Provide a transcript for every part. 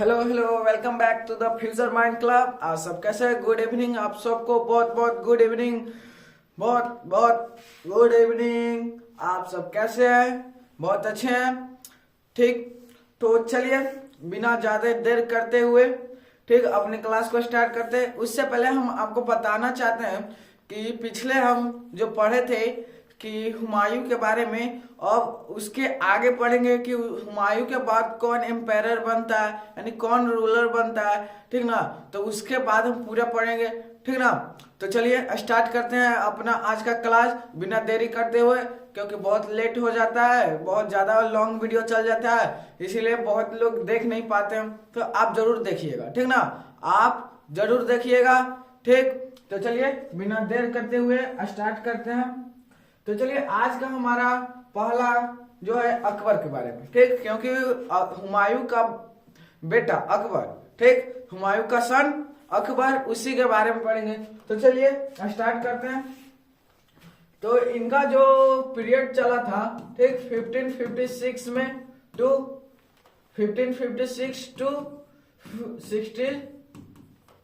Hello hello, welcome back to the future mind club. आप सब कैसे हैं? गुड इवनिंग आप सबको, बहुत बहुत गुड इवनिंग, बहुत बहुत गुड इवनिंग। आप सब कैसे हैं? बहुत अच्छे हैं, ठीक। तो चलिए बिना ज्यादा देर करते हुए ठीक अपने क्लास को स्टार्ट करते हैं। उससे पहले हम आपको बताना चाहते हैं कि पिछले हम जो पढ़े थे कि हुमायूं के बारे में, अब उसके आगे पढ़ेंगे कि हुमायूं के बाद कौन एम्पायर बनता है, यानी कौन रूलर बनता है, ठीक ना। तो उसके बाद हम पूरा पढ़ेंगे, ठीक ना। तो चलिए स्टार्ट करते हैं अपना आज का क्लास बिना देरी करते हुए, क्योंकि बहुत लेट हो जाता है, बहुत ज्यादा लॉन्ग वीडियो चल जाता है, इसीलिए बहुत लोग देख नहीं पाते हैं। तो आप जरूर देखिएगा, ठीक ना, आप जरूर देखिएगा, ठीक। तो चलिए बिना देर करते हुए स्टार्ट करते हैं। तो चलिए आज का हमारा पहला जो है अकबर के बारे में, ठीक, क्योंकि हुमायूं का बेटा अकबर, ठीक, हुमायूं का सन अकबर, उसी के बारे में पढ़ेंगे। तो चलिए स्टार्ट करते हैं। तो इनका जो पीरियड चला था, ठीक, 1556 में टू 1556 टू 16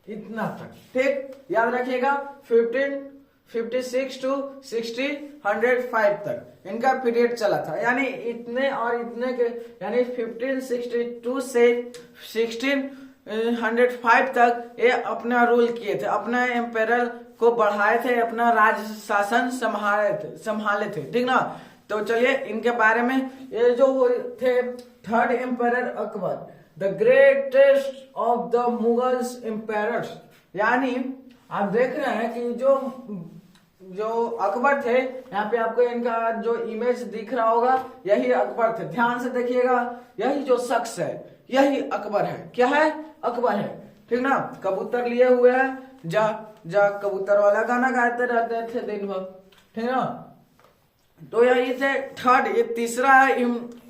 इतना तक, ठीक, याद रखिएगा। 1556 टू 1605 तक इनका पीरियड चला था, यानी इतने और इतने के, यानी 1562 से 1605 तक ये अपना रूल किए थे, अपना एम्पायर को बढ़ाए थे, अपना राज शासन संभाले थे, ठीक ना। तो चलिए इनके बारे में, ये जो थे third empire Akbar, the greatest of the Mughals empires, यानी आप देख रहे हैं कि जो अकबर थे, यहाँ पे आपको इनका जो इमेज दिख रहा होगा, यही अकबर थे। ध्यान से देखिएगा, यही जो शख्स है यही अकबर है। क्या है? अकबर है, ठीक ना। कबूतर लिए हुए है, जा जा कबूतर वाला गाना गाते रहते थे दिन भर, ठीक ना। तो यही थे थर्ड, ये तीसरा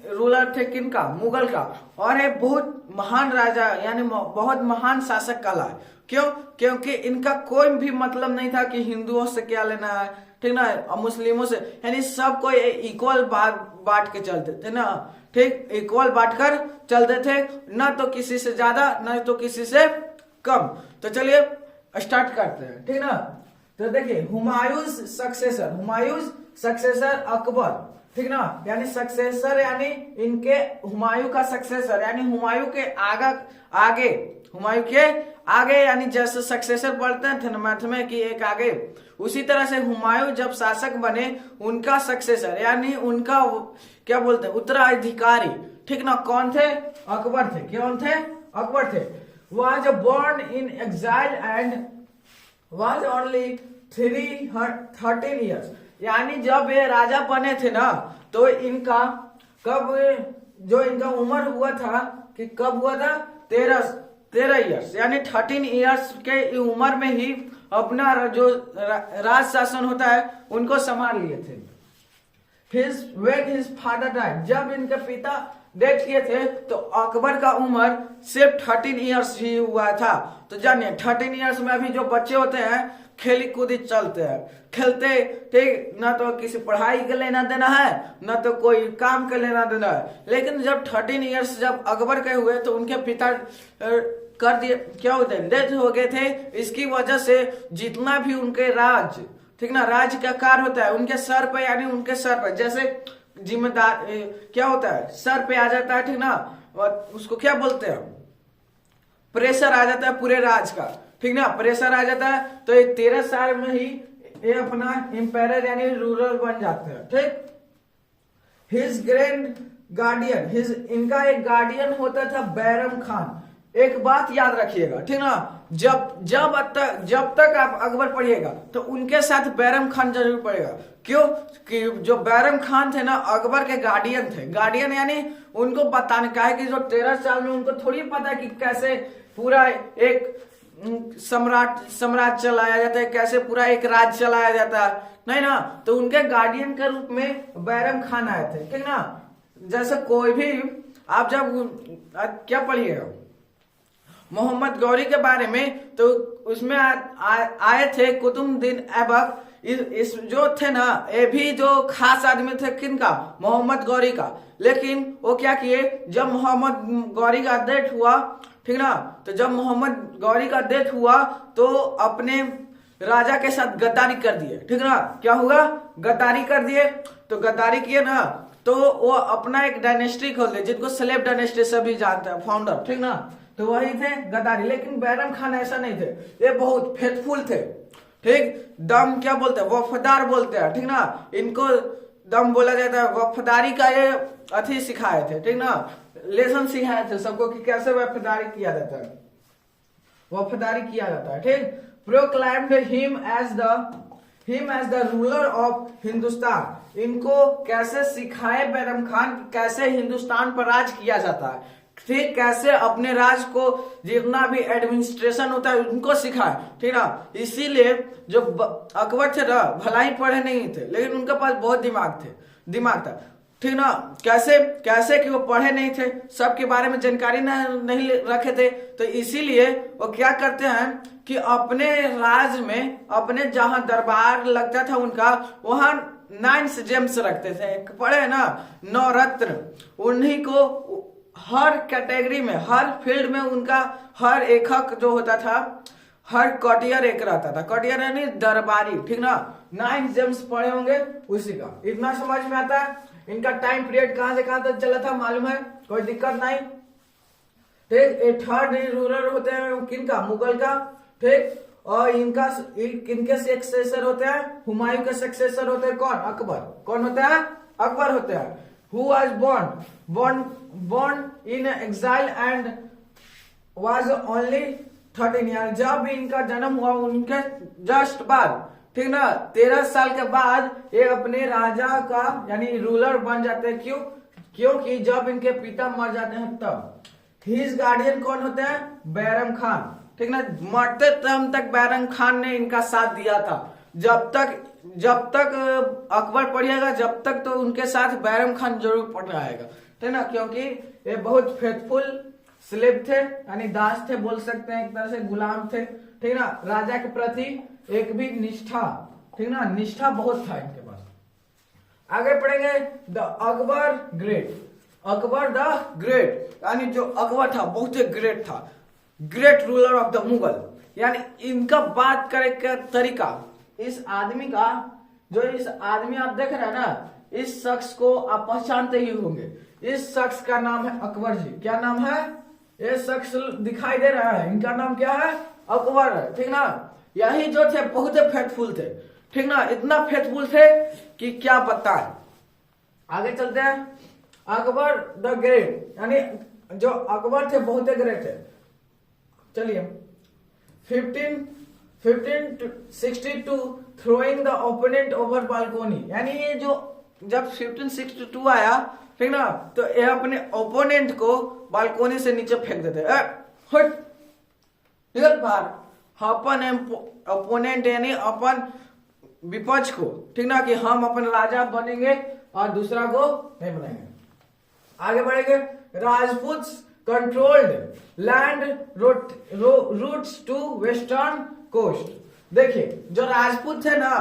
रूलर थे किनका? मुगल का। और ये बहुत महान राजा, यानी बहुत महान शासक कहलाए। क्यों? क्योंकि इनका कोई भी मतलब नहीं था कि हिंदुओं से क्या लेना है, ठीक ना, और मुस्लिमों से, यानी सबको इक्वल बांट के चलते थे ना, ठीक, इक्वल बांट कर चलते थे, ना तो किसी से ज्यादा ना तो किसी से कम। तो चलिए स्टार्ट करते हैं, ठीक ना। तो देखिए हुमायूं सक्सेसर अकबर, ठीक ना, यानी सक्सेसर यानी इनके हुमायूं का सक्सेसर, यानी हुमायूं के आगे हुमायूं के आगे, यानी जैसे सक्सेसर पढ़ते थे ना मैथ में कि एक आगे, उसी तरह से हुमायूं जब शासक बने, उनका सक्सेसर यानी उनका क्या बोलते हैं, उत्तराधिकारी, ठीक ना, कौन थे? अकबर थे। कौन थे? अकबर थे। Was born in exile and was only 13 years, यानी जब ये राजा बने थे ना, तो इनका जो इनका उम्र हुआ था, कि कब हुआ था? 13 ईयर्स, यानी 13 ईयर्स के उम्र में ही अपना जो राज शासन होता है उनको संभाल लिए थे। हिज फादर डाइड, जब इनके पिता डेथ किए थे तो अकबर का उम्र सिर्फ 13 ईयर्स ही हुआ था। तो जानिए 13 ईयर्स में अभी जो बच्चे होते हैं खेली कूदी चलते हैं, खेलते, ठीक, ना तो किसी पढ़ाई का लेना देना है, ना तो कोई काम का लेना देना है। लेकिन जब 13 ईयर्स जब अकबर के हुए तो उनके पिता कर दिए, क्या होते हैं, डेथ हो गए थे। इसकी वजह से जितना भी उनके राज, ठीक ना, राज का कार्य होता है उनके सर पे, यानी उनके सर पे जैसे जिम्मेदार क्या होता है, सर पे आ जाता है, ठीक ना, उसको क्या बोलते हैं, प्रेशर आ जाता है पूरे राज का, ठीक ना, प्रेशर आ जाता है। तो ये 13 साल में ही ये अपना एम्पायर यानी रूलर बन जाते हैं, ठीक। हिज ग्रैंड गार्डियन, इनका एक गार्डियन होता था बैरम खान। एक बात याद रखिएगा, ठीक ना, जब तक आप अकबर पढ़िएगा तो उनके साथ बैरम खान जरूर पढ़ेगा। क्यों? कि जो बैरम खान थे ना, अकबर के गार्डियन थे। गार्डियन यानी उनको बताने का है कि जो 13 साल में उनको थोड़ी पता है कि कैसे पूरा एक सम्राट चलाया जाता है, कैसे पूरा एक राज्य चलाया जाता है, नहीं ना। तो उनके गार्डियन के रूप में बैरम खान आए थे, ठीक ना। जैसे कोई भी आप जब क्या पढ़िएगा मोहम्मद गौरी के बारे में, तो उसमें आए थे कुतुबुद्दीन ऐबक, इस जो थे ना, ये भी जो खास आदमी थे किनका, मोहम्मद गौरी का। लेकिन वो क्या किए, जब मोहम्मद गौरी का डेथ हुआ, ठीक ना, तो जब मोहम्मद गौरी का डेथ हुआ तो अपने राजा के साथ गद्दारी कर दिए, ठीक ना। क्या हुआ, गद्दारी कर दिए। तो गद्दारी किए ना, तो वो अपना एक डायनेस्टी खोल दिए, जिनको स्लेव डायनेस्टी सभी जानते हैं, फाउंडर, ठीक ना। तो वही थे गद्दारी। लेकिन बैरम खान ऐसा नहीं थे, ये बहुत फेथफुल थे, ठीक। दम क्या बोलते हैं, वफादार बोलते हैं, ठीक ना। इनको दम बोला जाता है। वफादारी का ये अथी सिखाए थे, ठीक ना, लेसन सिखाए थे सबको कि कैसे वफादारी किया जाता है, वफादारी किया जाता है, ठीक। Proclaimed him as the ruler of Hindustan. इनको कैसे सिखाए बैरम खान, कैसे हिंदुस्तान पर राज किया जाता है, ठीक। कैसे अपने राज को जितना भी एडमिनिस्ट्रेशन होता है उनको सिखाए, ठीक ना। इसीलिए जो अकबर थे ना, भलाई पढ़े नहीं थे, लेकिन उनके पास बहुत दिमाग था, ठीक ना। कैसे कि वो पढ़े नहीं थे, सबके बारे में जानकारी नहीं रखे थे। तो इसीलिए वो क्या करते हैं कि अपने राज में, अपने जहां दरबार लगता था उनका, वहां 9 जेम्स रखते थे, पढ़े ना, 9 रत्न। उन्हीं को हर कैटेगरी में, हर फील्ड में उनका हर एकक जो होता था, हर कटियर एक रहता था। कटियर यानी दरबारी, ठीक ना। 9 जेम्स पढ़े होंगे उसी का, इतना समझ में आता है। इनका टाइम पीरियड कहां से कहां तक चला था मालूम है, कोई दिक्कत नहीं, ठीक। 3rd रूलर होते हैं किनका, मुगल का, ठीक। और इनके सक्सेसर होते हैं, हुमायूं के सक्सेसर होते हैं कौन, अकबर। कौन होते हैं, अकबर होते हैं। Who was born in exile and was only 13 years। जब भी इनका जन्म हुआ उनके जस्ट बाद, ठीक ना, 13 साल के बाद ये अपने राजा का यानी रूलर बन जाते हैं। क्योंकि जब इनके पिता मर जाते हैं तब। हिज गार्डियन कौन होते हैं, बैरम खान, ठीक ना। मरते दम तक बैरम खान ने इनका साथ दिया था। जब तक अकबर पढ़िएगा, जब तक तो उनके साथ बैरम खान जरूर पढ़ आएगा, ठीक ना। क्योंकि ये बहुत फेथफुल स्लेव थे, यानी दास थे बोल सकते हैं, एक तरह से गुलाम थे, ठीक ना। राजा के प्रति एक भी निष्ठा, ठीक ना, निष्ठा बहुत था इनके पास। आगे पढ़ेंगे the Akbar great. Akbar the great यानी जो अकबर था बहुत ही ग्रेट था, great ruler of the Mughal. यानी इनका बात करे का तरीका, इस आदमी का, जो इस आदमी आप देख रहे हैं ना, इस शख्स को आप पहचानते ही होंगे। इस शख्स का नाम है अकबर जी। क्या नाम है, ये शख्स दिखाई दे रहा है, इनका नाम क्या है, अकबर है, ठीक ना। यही जो थे बहुत ही फेथफुल थे, ठीक ना। इतना फेथफुल थे कि क्या बताएं। आगे चलते हैं। अकबर द ग्रेट यानी जो अकबर थे बहुत ही ग्रेट थे। चलिए 1562 throwing the opponent over balcony. यानी ये जो जब 1562 आया, ठीक ना, तो ये अपने ओपोनेंट को बालकोनी से नीचे फेंक देते, हट निकल बाहर। अपन ओपोनेंट यानी अपन विपक्ष को, ठीक ना, कि हम अपन राजा बनेंगे और दूसरा को नहीं बनाएंगे। आगे बढ़ेंगे। Rajput controlled land routes to western coast. देखिए जो राजपूत थे ना,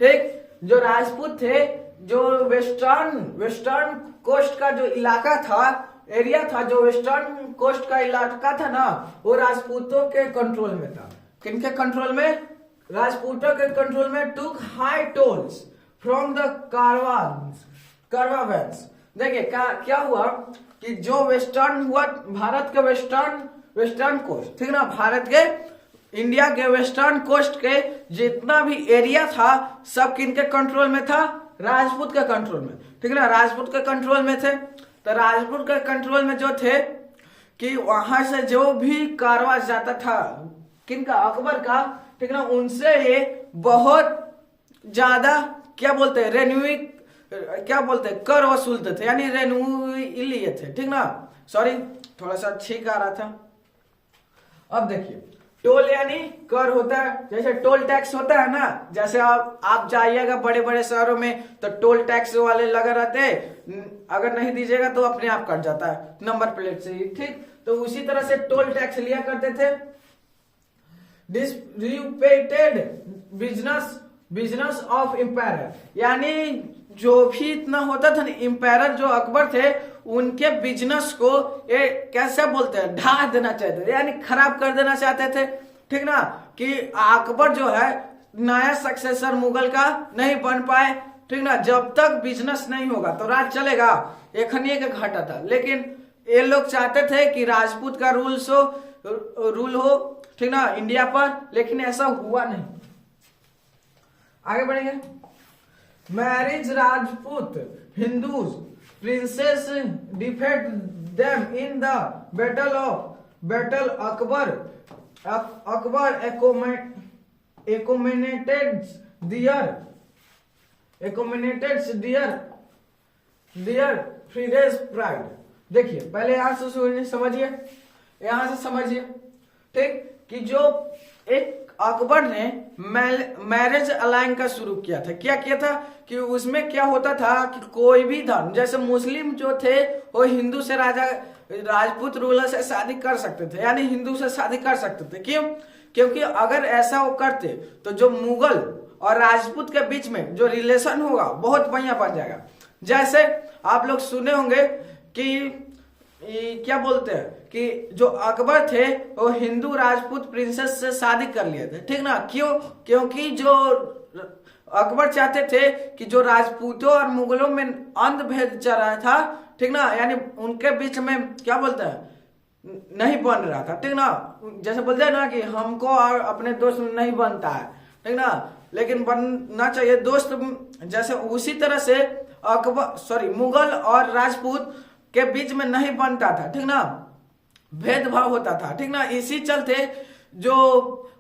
ठीक, जो राजपूत थे, जो वेस्टर्न कोस्ट का जो इलाका था, एरिया था, जो वेस्टर्न कोस्ट का इलाका था ना, वो राजपूतों के कंट्रोल में था। किनके कंट्रोल में, राजपूतों के कंट्रोल में। Took high tolls from the caravans. देखिए क्या हुआ कि जो वेस्टर्न हुआ, भारत के वेस्टर्न कोस्ट, ठीक ना, भारत के, इंडिया के वेस्टर्न कोस्ट के जितना भी एरिया था सब किनके कंट्रोल में था, राजपूत के कंट्रोल में, ठीक ना, राजपूत के कंट्रोल में थे। तो राजपूत के कंट्रोल में जो थे कि वहां से जो भी कारवा जाता था, किनका, अकबर का, ठीक ना, उनसे ये बहुत ज्यादा क्या बोलते हैं, कर वसूलते थे, यानी रेन्यू लिए थे, ठीक ना। सॉरी थोड़ा सा छींक आ रहा था। अब देखिए टोल यानी कर होता है, जैसे टोल टैक्स होता है ना, जैसे आप जाइएगा बड़े बड़े शहरों में तो टोल टैक्स वाले लगे रहते हैं, अगर नहीं दीजिएगा तो अपने आप कट जाता है नंबर प्लेट से ही, ठीक। तो उसी तरह से टोल टैक्स लिया करते थे। Disputed business business of empire, यानी जो भी इतना होता था ना एम्पायर जो अकबर थे उनके बिजनेस को ये कैसे बोलते हैं ढा देना चाहते थे, यानी खराब कर देना चाहते थे। ठीक ना, कि अकबर जो है नया सक्सेसर मुगल का नहीं बन पाए। ठीक ना, जब तक बिजनेस नहीं होगा तो राज चलेगा, एक घाटा था। लेकिन ये लोग चाहते थे कि राजपूत का रूल हो, ठीक ना, इंडिया पर, लेकिन ऐसा हुआ नहीं। आगे बढ़ेंगे। Marriage Rajput Hindus princess defeat them in the battle Akbar accommodated their freedom's pride। देखिए पहले यहां से समझिए, ठीक, कि जो एक अकबर ने मैरिज अलाइन का शुरू किया था। क्या किया था कि उसमें क्या होता था कि कोई भी धर्म, जैसे मुस्लिम जो थे वो हिंदू से राजपूत रूलर से शादी कर सकते थे, यानी हिंदू से शादी कर सकते थे। क्यों? क्योंकि अगर ऐसा वो करते तो जो मुगल और राजपूत के बीच में जो रिलेशन होगा बहुत बढ़िया बन जाएगा। जैसे आप लोग सुने होंगे कि क्या बोलते हैं कि जो अकबर थे वो हिंदू राजपूत प्रिंसेस से शादी कर लिए थे। ठीक ना, क्यों? क्योंकि जो अकबर चाहते थे कि जो राजपूतों और मुगलों में अंधभेद चल रहा था, ठीक ना, यानी उनके बीच में क्या बोलते हैं नहीं बन रहा था। ठीक ना, जैसे बोलते हैं ना कि हमको और अपने दोस्त नहीं बनता है, ठीक ना, लेकिन बनना चाहिए दोस्त। जैसे उसी तरह से मुगल और राजपूत के बीच में नहीं बनता था, ठीक ना, भेदभाव होता था। ठीक ना, इसी चलते जो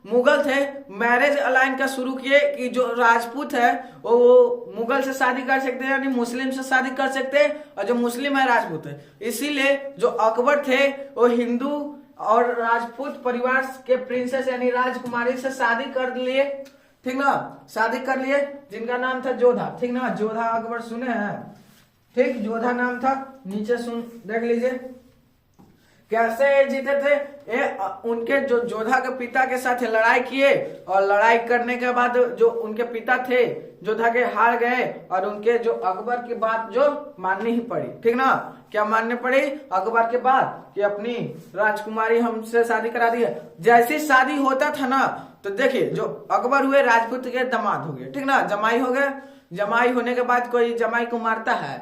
मुगल थे मैरिज अलाइन का शुरू किए कि जो राजपूत है वो मुगल से शादी कर सकते हैं, यानी मुस्लिम से शादी कर सकते हैं, और जो मुस्लिम है राजपूत है। इसीलिए जो अकबर थे वो हिंदू और राजपूत परिवार के प्रिंसेस यानी राजकुमारी से शादी कर लिए। ठीक ना, शादी कर लिए, जिनका नाम था जोधा। ठीक ना, जोधा अकबर सुने हैं, ठीक, जोधा नाम था, नीचे देख लीजिए कैसे जीते थे। उनके जो जोधा के पिता के साथ लड़ाई किए, और लड़ाई करने के बाद जो उनके पिता थे जोधा के हार गए, और उनके जो अकबर की बात जो माननी ही पड़ी। ठीक ना, क्या माननी पड़ी? अकबर के बात कि अपनी राजकुमारी हमसे शादी करा दी है। जैसी शादी होता था ना तो देखिए जो अकबर हुए राजपूत के दामाद हो गए, ठीक ना, जमाई हो गए। जमाई होने के बाद कोई जमाई को मारता है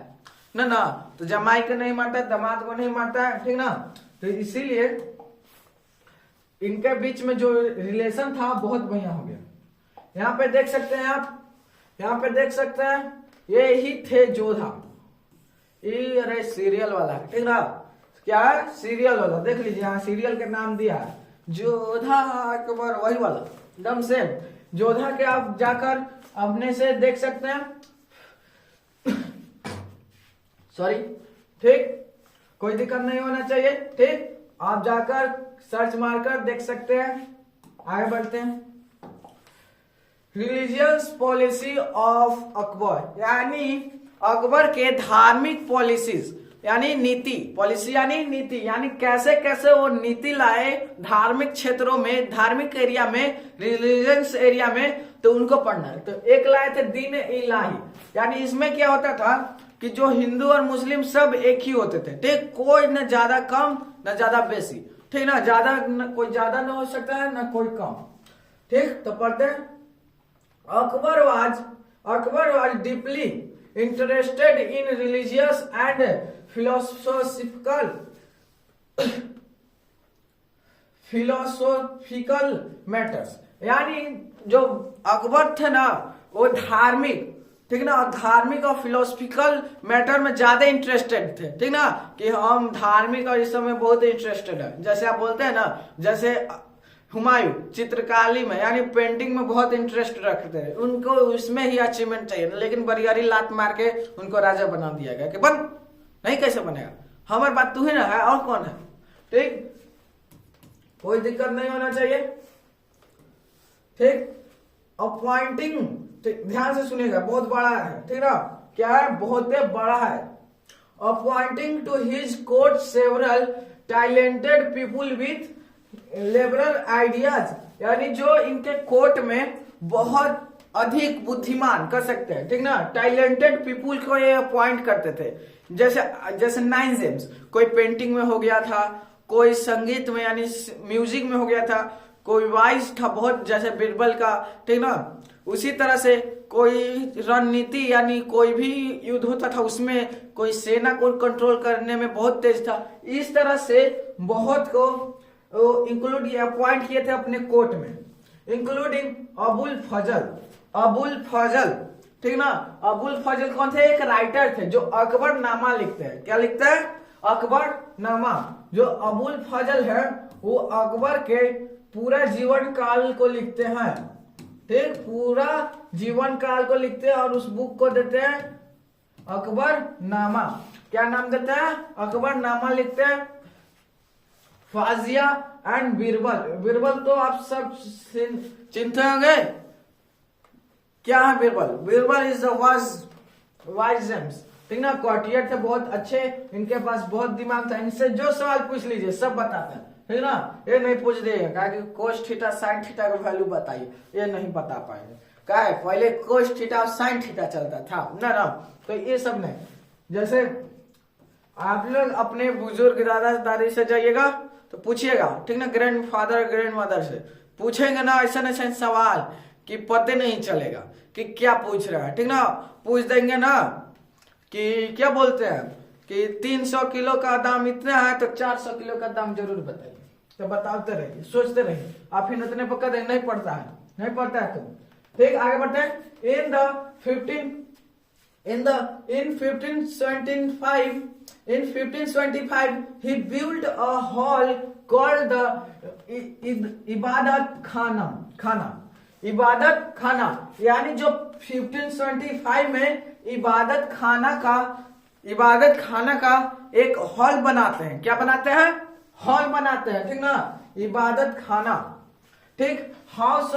ना, तो जमाई को नहीं मारता, दामाद को नहीं मारता है, ठीक ना। तो इसीलिए इनके बीच में जो रिलेशन था बहुत बढ़िया हो गया। यहाँ पे देख सकते हैं आप, यहाँ पे देख सकते हैं ये ही थे जोधा। ये अरे सीरियल वाला है, ठीक ना, क्या है सीरियल वाला, देख लीजिए यहाँ सीरियल के नाम दिया है जोधा अकबर, वही वाला एकदम सेम जोधा के। आप जाकर अपने से देख सकते हैं, सॉरी, ठीक, कोई दिक्कत नहीं होना चाहिए, ठीक, आप जाकर सर्च मारकर देख सकते हैं। आगे बढ़ते हैं। रिलीजियस पॉलिसी ऑफ अकबर, यानी अकबर के धार्मिक पॉलिसीज यानी नीति, पॉलिसी यानी नीति, यानी कैसे कैसे वो नीति लाए धार्मिक क्षेत्रों में, धार्मिक एरिया में, रिलीजियस एरिया में, तो उनको पढ़ना है। तो एक लाए थे दीन इलाही, यानी इसमें क्या होता था कि जो हिंदू और मुस्लिम सब एक ही होते थे, ठीक, कोई न ज्यादा कम न ज्यादा बेसी, ठीक ना, कोई ज्यादा ना हो सकता है न कोई कम, ठीक। तो पढ़ते हैं। Akbar was deeply interested in religious and philosophical matters, यानी जो अकबर थे ना वो धार्मिक, ठीक ना, धार्मिक और फिलोसफिकल मैटर में ज्यादा इंटरेस्टेड थे, ठीक ना, कि हम धार्मिक और इस समय बहुत इंटरेस्टेड है। जैसे आप बोलते हैं ना, जैसे हुमायूं चित्रकारी में यानी पेंटिंग में बहुत इंटरेस्ट रखते हैं, उनको उसमें ही अचीवमेंट चाहिए, लेकिन बरियारी लात मार के उनको राजा बना दिया गया कि बन नहीं, कैसे बनेगा, हमारी बात तू ही ना है और कौन है, ठीक, कोई दिक्कत नहीं होना चाहिए, ठीक। अपॉइंटिंग, ध्यान से सुनिएगा, बहुत बड़ा है, ठीक ना, क्या है, बहुत बड़ा है। Appointing to his court several talented people with liberal ideas, यानी जो इनके कोर्ट में बहुत अधिक बुद्धिमान कर सकते हैं, ठीक ना। टैलेंटेड पीपुल को ये अपॉइंट करते थे, जैसे 9 जेम्स, कोई पेंटिंग में हो गया था, कोई संगीत में यानी म्यूजिक में हो गया था, कोई वाइस था बहुत जैसे बीरबल का, ठीक ना। उसी तरह से कोई रणनीति यानी कोई भी युद्ध होता था उसमें कोई सेना को कंट्रोल करने में बहुत तेज था। इस तरह से बहुत को इंक्लूड अपॉइंट किए थे अपने कोर्ट में, इंक्लूडिंग अबुल फजल, ठीक ना। अबुल फजल कौन थे? एक राइटर थे जो अकबर नामा लिखते हैं। क्या लिखते हैं? अकबर नामा। जो अबुल फजल है वो अकबर के पूरा जीवन काल को लिखते हैं, ठीक, पूरा जीवन काल को लिखते हैं और उस बुक को देते हैं अकबर नामा। क्या नाम देते हैं? अकबर नामा लिखते हैं। फाजिया एंड बीरबल तो आप सब चिंतित होंगे, क्या है Birbal? Birbal is the wise James, ठीक ना। कॉटियर थे बहुत अच्छे, इनके पास बहुत दिमाग था, इनसे जो सवाल पूछ लीजिए सब बताते हैं, ठीक ना। ये नहीं पूछ देगा कि कोस थीटा साइन थीटा का वैल्यू बताइए, ये नहीं बता पाएंगे। क्या है? पहले कोस थीटा और साइन थीटा चलता था ना, तो ये सब नहीं। जैसे आप लोग अपने बुजुर्ग दादा दादी से जाइएगा तो पूछिएगा, ठीक ना, ग्रैंडफादर ग्रैंड मदर से पूछेंगे ना ऐसा सवाल कि पता नहीं चलेगा कि क्या पूछ रहा है, ठीक ना। पूछ देंगे ना कि क्या बोलते हैं कि 300 किलो का दाम इतना है तो 400 किलो का दाम जरूर बताइए, तो बताते रहिए, सोचते रहिए। आप फिर इतने पक्का नहीं पड़ता है, नहीं पड़ता है तुम, ठीक। आगे बढ़ते हैं। In 1525 he built a hall called the इबादत खाना, यानी जो 1525 में इबादत खाना का एक हॉल बनाते हैं। क्या बनाते हैं? हॉल बनाते हैं, ठीक ना। इबादत खाना, ठीक। हाउस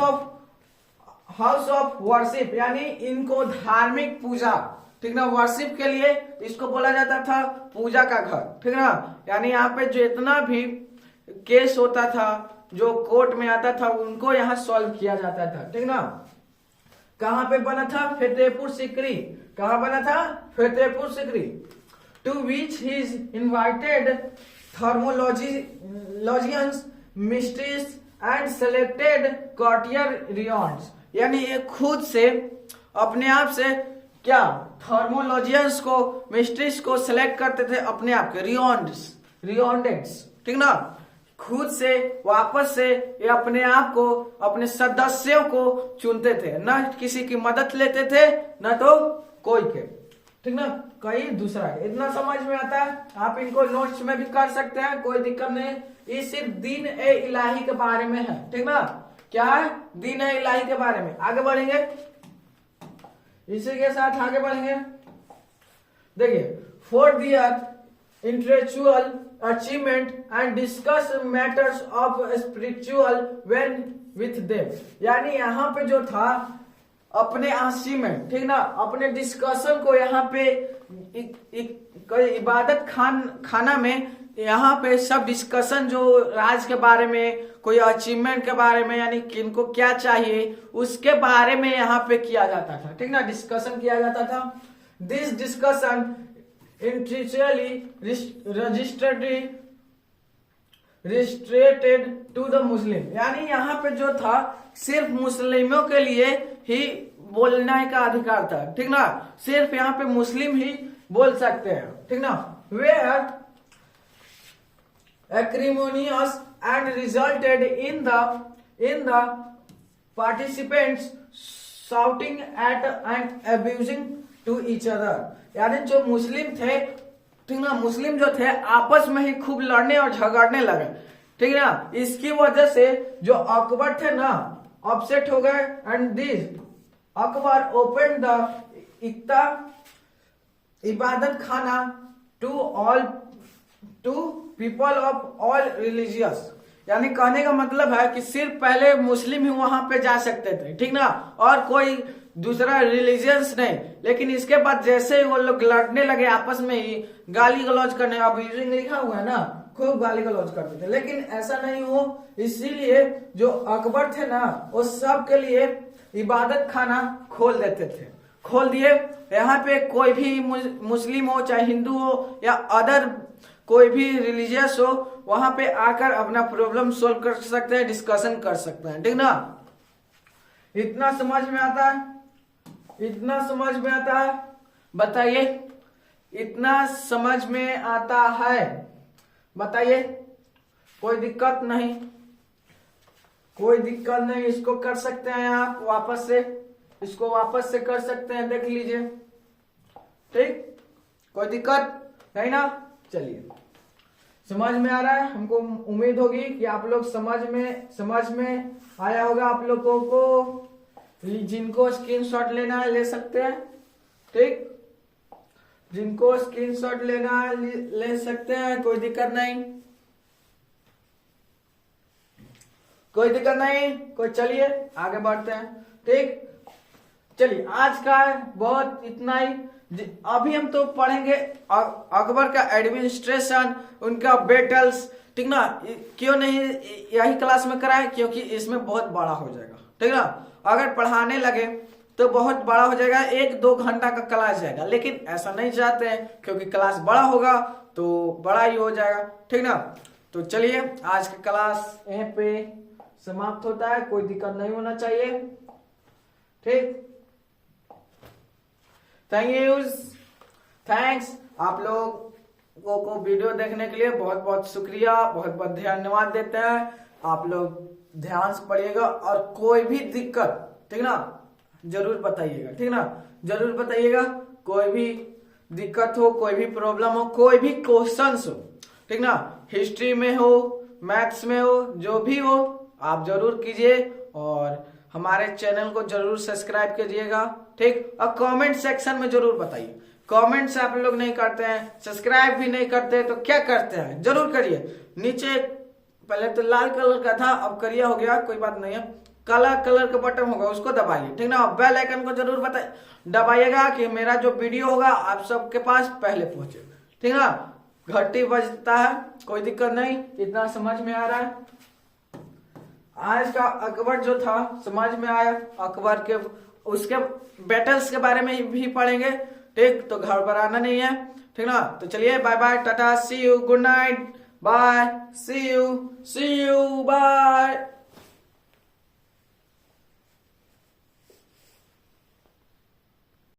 ऑफ वर्शिप, यानी इनको धार्मिक पूजा, ठीक ना, वर्शिप के लिए इसको बोला जाता था पूजा का घर, ठीक ना। यानी यहाँ पे जितना भी केस होता था जो कोर्ट में आता था उनको यहाँ सॉल्व किया जाता था, ठीक ना। कहाँ पे बना था? फतेहपुर सीकरी। कहाँ बना था? Fatehpur Sikri. To which he is invited theologians, mystics and selected courtiers रियॉन्स, यानी ये खुद से अपने आप से क्या थर्मोलॉजियंस को, मिस्ट्रीज को सिलेक्ट करते थे अपने आप के, रियॉन्डेंट्स, ठीक ना। खुद से वापस से ये अपने आप को, अपने सदस्यों को चुनते थे, न किसी की मदद लेते थे न तो कोई के, ठीक ना। कई दूसरा इतना समझ में आता है, आप इनको नोट्स में भी कर सकते हैं, कोई दिक्कत नहीं। ये सिर्फ दीन ए इलाही के बारे में है, ठीक ना। क्या है? दीन ए इलाही के बारे में। आगे बढ़ेंगे, इसी के साथ आगे बढ़ेंगे। देखिए, for the intellectual achievement and discuss matters of spiritual when with them, यानी यहाँ पे जो था अपने अचीवमेंट, ठीक ना, अपने डिस्कशन को यहाँ पे इबादत खाना में यहाँ पे सब डिस्कशन जो राज के बारे में, कोई अचीवमेंट के बारे में, यानी किनको क्या चाहिए उसके बारे में यहाँ पे किया जाता था, ठीक ना, डिस्कशन किया जाता था। This discussion restricted to the Muslim, यानी यहाँ पे जो था सिर्फ मुस्लिमों के लिए ही बोलने का अधिकार था, ठीक ना। सिर्फ यहाँ पे मुस्लिम ही बोल सकते हैं, ठीक ना। Were acrimonious and resulted in the participants shouting at and abusing to each other, यानी जो मुस्लिम थे, ठीक ना, मुस्लिम जो थे आपस में ही खूब लड़ने और झगड़ने लगे, ठीक ना। इसकी वजह से जो अकबर थे ना अपसेट हो गए, and this Akbar open the Ibadat Khana to people of all religious, यानी कहने का मतलब है कि सिर्फ पहले मुस्लिम ही वहां पे जा सकते थे, ठीक ना, और कोई दूसरा रिलीजियंस नहीं। लेकिन इसके बाद जैसे ही वो लोग लड़ने लगे आपस में ही, गाली गलौज करने, अब यूजिंग लिखा हुआ है ना, खूब गाली गलौज करते थे। लेकिन ऐसा नहीं हो, इसीलिए जो अकबर थे ना वो सब के लिए इबादत खाना खोल देते थे, खोल दिए। यहाँ पे कोई भी मुस्लिम हो चाहे हिंदू हो या अदर कोई भी रिलीजियस हो, वहां पे आकर अपना प्रॉब्लम सोल्व कर सकते हैं, डिस्कशन कर सकते हैं, ठीक ना। इतना समझ में आता है, इतना समझ में आता है, बताइए, इतना समझ में आता है, बताइए। कोई दिक्कत नहीं, कोई दिक्कत नहीं, इसको कर सकते हैं आप वापस से, इसको वापस से कर सकते हैं, देख लीजिए, ठीक, कोई दिक्कत नहीं ना। चलिए, समझ में आ रहा है, हमको उम्मीद होगी कि आप लोग समझ में आया होगा आप लोगों को। जिनको स्क्रीनशॉट लेना है ले सकते हैं, ठीक, जिनको स्क्रीनशॉट लेना है ले सकते हैं, कोई दिक्कत नहीं, कोई दिक्कत नहीं, कोई। चलिए आगे बढ़ते हैं, ठीक। चलिए आज का बहुत इतना ही। अभी हम तो पढ़ेंगे अकबर का एडमिनिस्ट्रेशन, उनका बैटल्स, ठीक ना। क्यों नहीं यही क्लास में कराए, क्योंकि इसमें बहुत बड़ा हो जाएगा, ठीक ना। अगर पढ़ाने लगे तो बहुत बड़ा हो जाएगा, 1-2 घंटा का क्लास जाएगा, लेकिन ऐसा नहीं चाहते हैं, क्योंकि क्लास बड़ा होगा तो बड़ा ही हो जाएगा, ठीक ना। तो चलिए आज का क्लास यहीं पे समाप्त होता है, कोई दिक्कत नहीं होना चाहिए, ठीक। थैंक्स आप लोगों को वीडियो देखने के लिए बहुत बहुत शुक्रिया, बहुत बहुत धन्यवाद देते हैं। आप लोग ध्यान से पढ़िएगा और कोई भी दिक्कत, ठीक ना, जरूर बताइएगा, ठीक ना, जरूर बताइएगा। कोई भी दिक्कत हो, कोई भी प्रॉब्लम हो, कोई भी क्वेश्चंस हो, ठीक ना, हिस्ट्री में हो, मैथ्स में हो, जो भी हो आप जरूर कीजिए और हमारे चैनल को जरूर सब्सक्राइब कीजिएगा, ठीक। और कमेंट सेक्शन में जरूर बताइए, कमेंट से आप लोग नहीं करते हैं, सब्सक्राइब भी नहीं करते, तो क्या करते हैं, जरूर करिए। नीचे पहले तो लाल कलर का था, अब करिया हो गया, कोई बात नहीं है, काला कलर का बटन होगा उसको दबाइए, ठीक ना। बेल आइकन को जरूर दबाइएगा कि मेरा जो वीडियो होगा आप सबके पास पहले पहुंचे, ठीक ना। घंटी बजता है, कोई दिक्कत नहीं, इतना समझ में आ रहा है। आज का अकबर जो था समझ में आया, अकबर के उसके बैटल्स के बारे में भी पढ़ेंगे, ठीक, तो घबराना नहीं है, ठीक ना। तो चलिए bye bye, tata, see you, good night, bye, see you, bye.